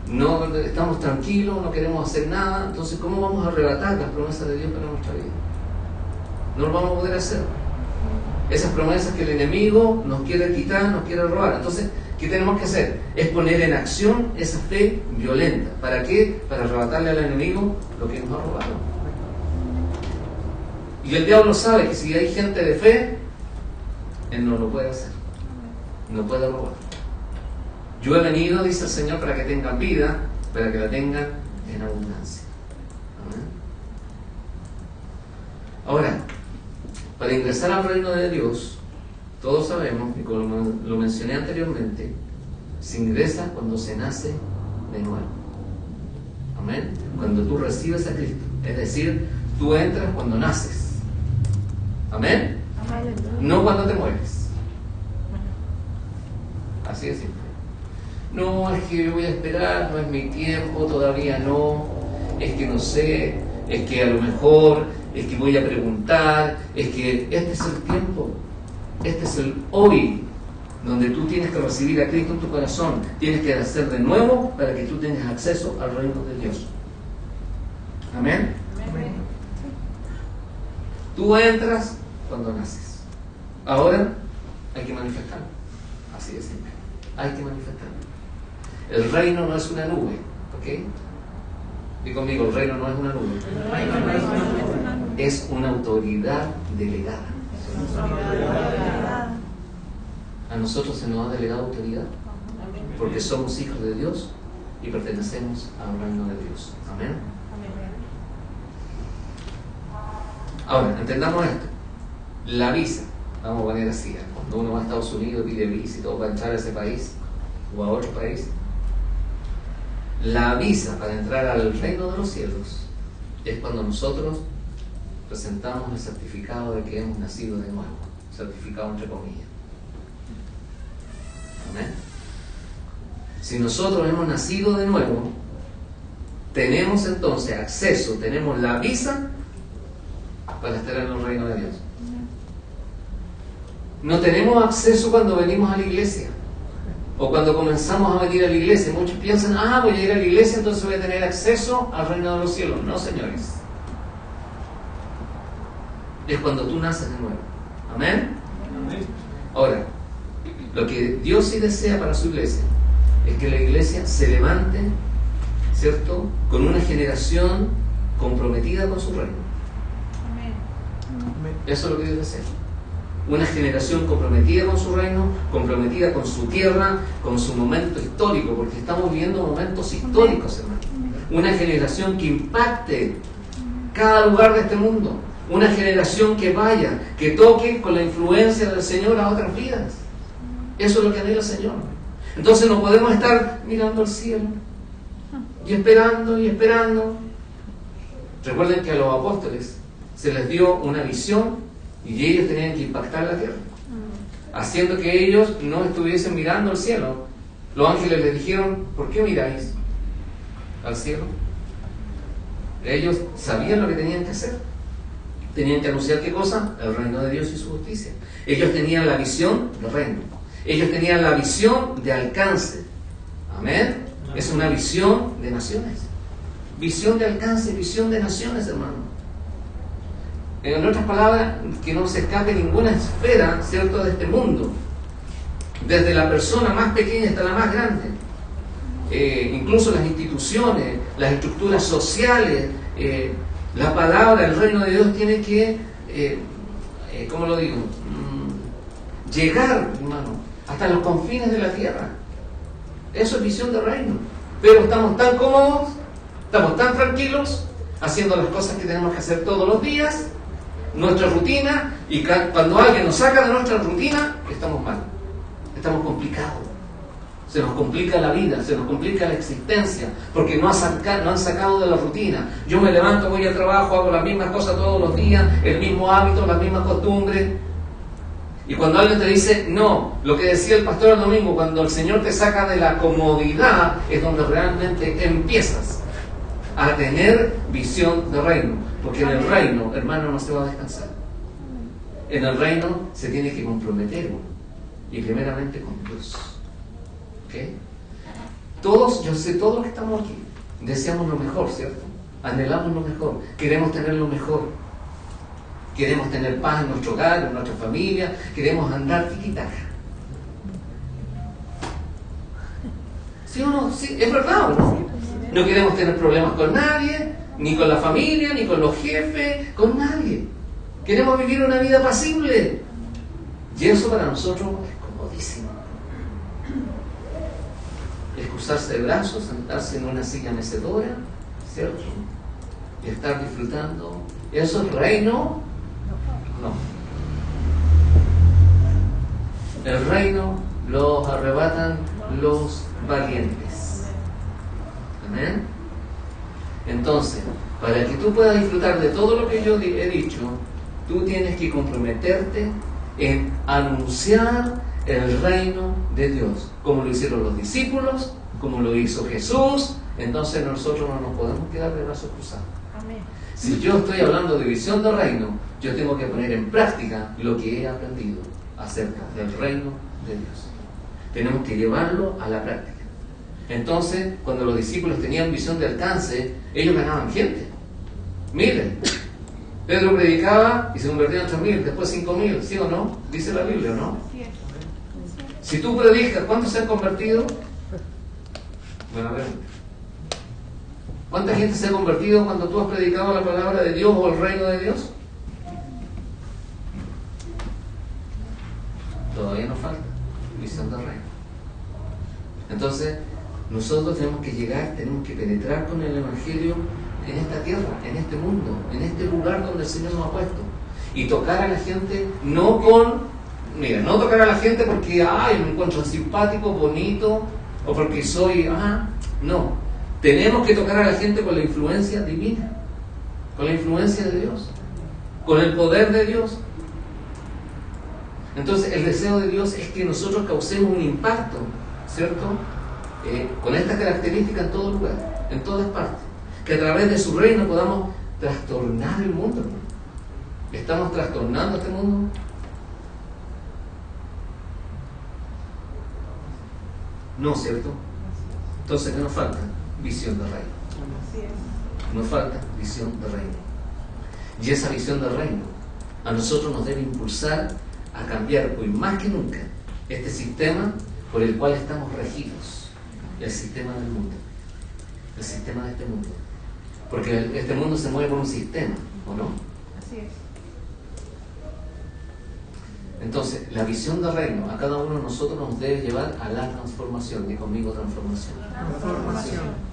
no estamos tranquilos, no queremos hacer nada, entonces ¿cómo vamos a arrebatar las promesas de Dios para nuestra vida? No lo vamos a poder hacer. Esas promesas que el enemigo nos quiere quitar, nos quiere robar. Entonces, ¿qué tenemos que hacer? Es poner en acción esa fe violenta. ¿Para qué? Para arrebatarle al enemigo lo que nos ha robado. Y el diablo sabe que si hay gente de fe, él no lo puede hacer. No puede robar. Yo he venido, dice el Señor, para que tengan vida, para que la tengan en abundancia. Amén. Ahora, para ingresar al reino de Dios, todos sabemos, y como lo mencioné anteriormente, se ingresa cuando se nace de nuevo. Amén. Cuando tú recibes a Cristo. Es decir, tú entras cuando naces. Amén. No cuando te mueres. Así de simple. No, es que yo voy a esperar, no es mi tiempo, todavía no, es que no sé, es que a lo mejor, es que voy a preguntar, es que este es el tiempo, este es el hoy, donde tú tienes que recibir a Cristo en tu corazón, tienes que nacer de nuevo para que tú tengas acceso al reino de Dios. Amén. Amén. Tú entras cuando naces. Ahora hay que manifestarlo. Así de simple. Hay que manifestarlo. El reino no es una nube, ¿ok? Y conmigo, el reino no es una nube. Es una autoridad delegada. A nosotros se nos ha delegado autoridad porque somos hijos de Dios y pertenecemos al reino de Dios. Amén. Ahora, entendamos esto. La visa, vamos a poner así, cuando uno va a Estados Unidos, pide visa y todo para entrar a ese país o a otro país. La visa para entrar al reino de los cielos es cuando nosotros presentamos el certificado de que hemos nacido de nuevo, certificado entre comillas. Amén. Si nosotros hemos nacido de nuevo, tenemos entonces acceso, tenemos la visa para estar en el reino de Dios. No tenemos acceso cuando venimos a la iglesia o cuando comenzamos a venir a la iglesia. Muchos piensan, voy a ir a la iglesia, entonces voy a tener acceso al reino de los cielos. No, señores. Es cuando tú naces de nuevo. Amén. Ahora, lo que Dios sí desea para su iglesia es que la iglesia se levante, ¿cierto?, con una generación comprometida con su reino. Eso es lo que Dios desea. Una generación comprometida con su reino, comprometida con su tierra, con su momento histórico, porque estamos viviendo momentos históricos, hermano. Una generación que impacte cada lugar de este mundo. Una generación que vaya, que toque con la influencia del Señor a otras vidas. Eso es lo que anhela el Señor. Entonces no podemos estar mirando al cielo y esperando y esperando. Recuerden que a los apóstoles se les dio una visión y ellos tenían que impactar la tierra, haciendo que ellos no estuviesen mirando al cielo. Los ángeles les dijeron, ¿por qué miráis al cielo? Ellos sabían lo que tenían que hacer. Tenían que anunciar ¿qué cosa? El reino de Dios y su justicia. Ellos tenían la visión del reino. Ellos tenían la visión de alcance. Amén. Es una visión de naciones. Visión de alcance, visión de naciones, hermano. En otras palabras, que no se escape ninguna esfera, ¿cierto?, de este mundo. Desde la persona más pequeña hasta la más grande. Incluso las instituciones, las estructuras sociales, la palabra, el reino de Dios tiene que, ¿cómo lo digo? Llegar, hermano, hasta los confines de la tierra. Eso es visión de reino. Pero estamos tan cómodos, estamos tan tranquilos, haciendo las cosas que tenemos que hacer todos los días, nuestra rutina, y cuando alguien nos saca de nuestra rutina, estamos mal, estamos complicados. Se nos complica la vida, se nos complica la existencia, porque no han sacado de la rutina. Yo me levanto, voy al trabajo, hago las mismas cosas todos los días, el mismo hábito, las mismas costumbres. Y cuando alguien te dice, no, lo que decía el pastor el domingo, cuando el Señor te saca de la comodidad, es donde realmente empiezas a tener visión de reino. Porque en el reino, hermano, no se va a descansar. En el reino se tiene que comprometer uno, y primeramente con Dios. ¿Okay? Todos, yo sé, todos los que estamos aquí, deseamos lo mejor, ¿cierto? Anhelamos lo mejor, queremos tener lo mejor. Queremos tener paz en nuestro hogar, en nuestra familia, queremos andar tiquitaca. ¿Sí o no? Sí, es verdad, ¿o no? No queremos tener problemas con nadie, ni con la familia, ni con los jefes, con nadie. Queremos vivir una vida pasible. Y eso para nosotros es comodísimo. Es cruzarse de brazos, sentarse en una silla mecedora, ¿cierto? Y estar disfrutando. ¿Eso es reino? No. El reino lo arrebatan los valientes. Amén. Entonces, para que tú puedas disfrutar de todo lo que yo he dicho, tú tienes que comprometerte en anunciar el reino de Dios, como lo hicieron los discípulos, como lo hizo Jesús. Entonces nosotros no nos podemos quedar de brazos cruzados. Amén. Si yo estoy hablando de visión del reino, yo tengo que poner en práctica lo que he aprendido acerca del reino de Dios. Tenemos que llevarlo a la práctica. Entonces, cuando los discípulos tenían visión de alcance, ellos ganaban gente. Miren, Pedro predicaba y se convertían en 3.000, después 5.000, ¿sí o no? Dice la Biblia, ¿no? Así es. Si tú predicas, ¿cuántos se han convertido? Bueno, a ver. ¿Cuánta gente se ha convertido cuando tú has predicado la palabra de Dios o el reino de Dios? Todavía nos falta visión del reino. Entonces, nosotros tenemos que llegar, tenemos que penetrar con el Evangelio en esta tierra, en este mundo, en este lugar donde el Señor nos ha puesto. Y tocar a la gente no no tocar a la gente porque, me encuentro simpático, bonito, o porque soy, no. Tenemos que tocar a la gente con la influencia divina, con la influencia de Dios, con el poder de Dios. Entonces, el deseo de Dios es que nosotros causemos un impacto, ¿cierto? Con esta característica en todo lugar, en todas partes. Que a través de su reino podamos trastornar el mundo, hermano. ¿Estamos trastornando este mundo? No, ¿cierto? Entonces, ¿qué nos falta? Visión del reino. Así es. Nos falta visión del reino. Y esa visión del reino a nosotros nos debe impulsar a cambiar hoy más que nunca este sistema por el cual estamos regidos, el sistema del mundo, el sistema de este mundo. Porque este mundo se mueve por un sistema, ¿o no? Así es. Entonces, la visión del reino a cada uno de nosotros nos debe llevar a la transformación. Y conmigo, transformación. Transformación.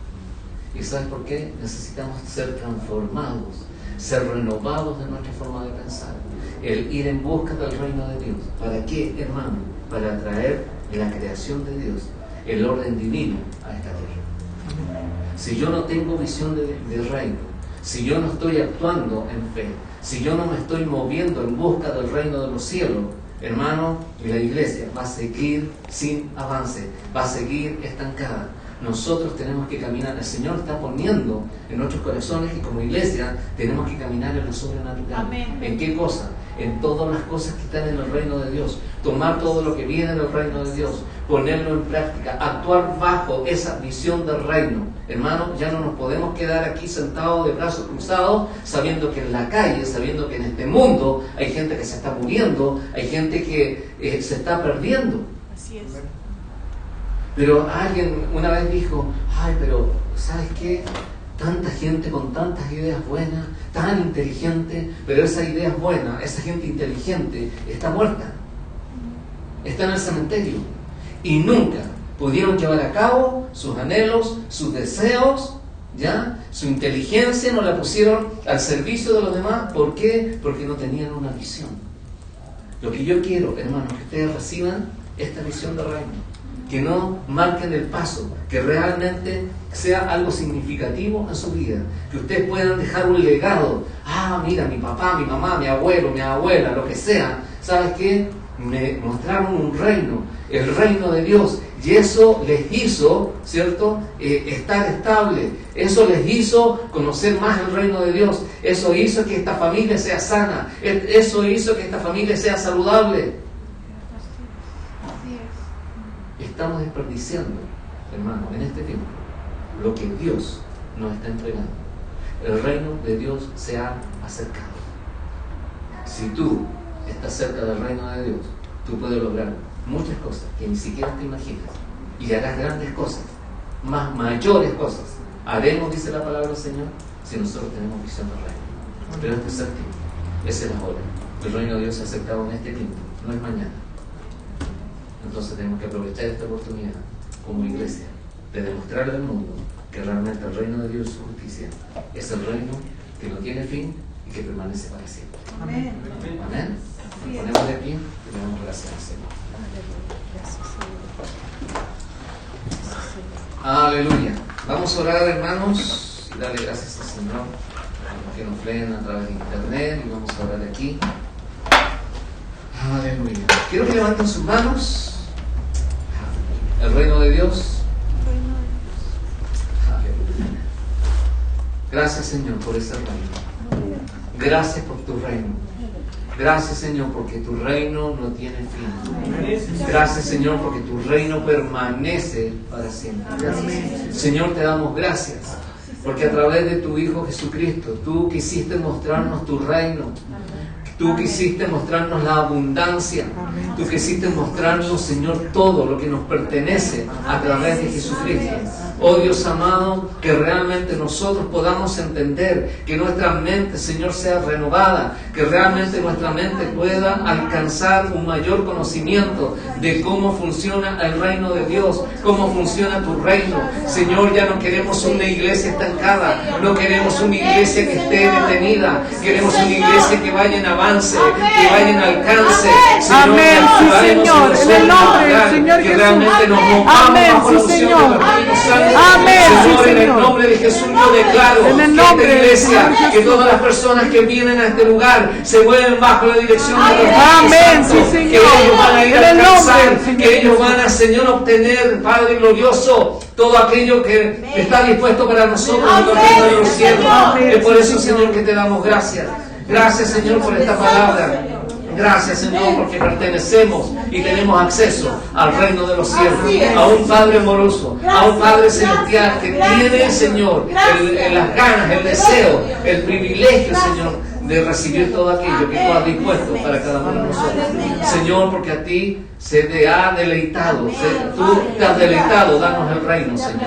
¿Y sabes por qué? Necesitamos ser transformados, ser renovados de nuestra forma de pensar. El ir en busca del reino de Dios. ¿Para qué, hermano? Para traer la creación de Dios, el orden divino a esta tierra. Si yo no tengo visión del reino, si yo no estoy actuando en fe, si yo no me estoy moviendo en busca del reino de los cielos, hermano, la iglesia va a seguir sin avance, va a seguir estancada. Nosotros tenemos que caminar, el Señor está poniendo en nuestros corazones que como iglesia tenemos que caminar en lo sobrenatural. Amén. ¿En qué cosa? En todas las cosas que están en el reino de Dios. Tomar todo lo que viene del reino de Dios, ponerlo en práctica, actuar bajo esa visión del reino. Hermano, ya no nos podemos quedar aquí sentados de brazos cruzados, sabiendo que en la calle, sabiendo que en este mundo hay gente que se está muriendo, hay gente que se está perdiendo. Así es. Pero alguien una vez dijo, pero ¿sabes qué? Tanta gente con tantas ideas buenas, tan inteligente, pero esa idea es buena, esa gente inteligente está muerta, está en el cementerio y nunca pudieron llevar a cabo sus anhelos, sus deseos, ¿ya? Su inteligencia no la pusieron al servicio de los demás. ¿Por qué? Porque no tenían una visión. Lo que yo quiero, hermanos, que ustedes reciban esta visión del reino, que no marquen el paso, que realmente sea algo significativo en su vida, que ustedes puedan dejar un legado. Mira, mi papá, mi mamá, mi abuelo, mi abuela, lo que sea, ¿sabes qué? Me mostraron un reino, el reino de Dios, y eso les hizo, ¿cierto?, estar estable, eso les hizo conocer más el reino de Dios, eso hizo que esta familia sea sana, eso hizo que esta familia sea saludable. Estamos desperdiciando, hermano, en este tiempo, lo que Dios nos está entregando. El reino de Dios se ha acercado. Si tú estás cerca del reino de Dios, tú puedes lograr muchas cosas que ni siquiera te imaginas. Y harás grandes cosas, mayores cosas. Haremos, dice la palabra del Señor, si nosotros tenemos visión del reino. Pero este es el tiempo, esa es la hora. El reino de Dios se ha acercado en este tiempo, no es mañana. Entonces tenemos que aprovechar esta oportunidad como iglesia de demostrarle al mundo que realmente el reino de Dios y su justicia es el reino que no tiene fin y que permanece para siempre. Amén. Amén. Nos ponemos de pie y le damos gracias al Señor. Aleluya. Vamos a orar, hermanos, y darle gracias al Señor a los que nos leen a través de internet, y vamos a orar aquí. Aleluya. Quiero que levanten sus manos. El reino de Dios. Aleluya. Gracias, Señor, por ese reino. Gracias por tu reino. Gracias, Señor, porque tu reino no tiene fin. Gracias, Señor, porque tu reino permanece para siempre. Señor, te damos gracias, porque a través de tu Hijo Jesucristo, tú quisiste mostrarnos tu reino. Tú quisiste mostrarnos la abundancia. Tú quisiste mostrarnos, Señor, todo lo que nos pertenece a través de Jesucristo. Oh Dios amado, que realmente nosotros podamos entender, que nuestra mente, Señor, sea renovada, que realmente nuestra mente pueda alcanzar un mayor conocimiento de cómo funciona el reino de Dios, cómo funciona tu reino. Señor, ya no queremos una iglesia estancada, no queremos una iglesia que esté detenida, queremos una iglesia que vaya en avance, que vaya en alcance. Señor, Amén, sí, Señor, en el nombre del Señor que Jesús. realmente nos movamos Amén, bajo la sí, unción Señor. del Espíritu Santo. Amén, sí, Señor, en el Señor. nombre de Jesús yo declaro En el que nombre esta del iglesia, Señor Jesús. que todas las personas que vienen a este lugar se mueven bajo la dirección del Espíritu Amén, Santo, sí, Señor. que ellos van a ir En a el nombre alcanzar, del Señor que ellos Jesús. van a, Señor, obtener, Padre glorioso, todo aquello que está dispuesto para nosotros en el reino de los cielos. Amén, Es por sí, eso, Señor. Señor, que te damos gracias. Gracias, Señor, por esta palabra. Gracias, Señor, porque pertenecemos y tenemos acceso al reino de los cielos, a un Padre amoroso, a un Padre celestial que tiene, Señor, las ganas, el deseo, el privilegio, Señor, de recibir todo aquello que tú has dispuesto para cada uno de nosotros. Señor, porque a ti se te ha deleitado, tú te has deleitado, danos el reino, Señor.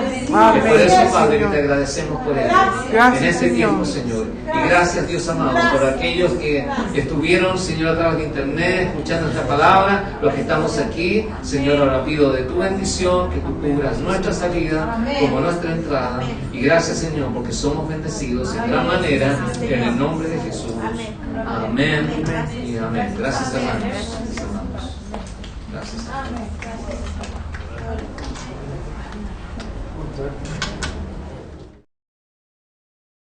Y por eso, Padre, que te agradecemos por ello. Gracias, En este Señor. tiempo, Señor. Y gracias, Dios amado, por aquellos que estuvieron, Señor, a través de internet, escuchando esta palabra, los que estamos aquí. Señor, ahora pido de tu bendición, que tú cubras nuestra salida como nuestra entrada. Y gracias, Señor, porque somos bendecidos en gran manera, en el nombre de Jesús. Amén y amén. Gracias, hermanos. Gracias. Amén. Gracias.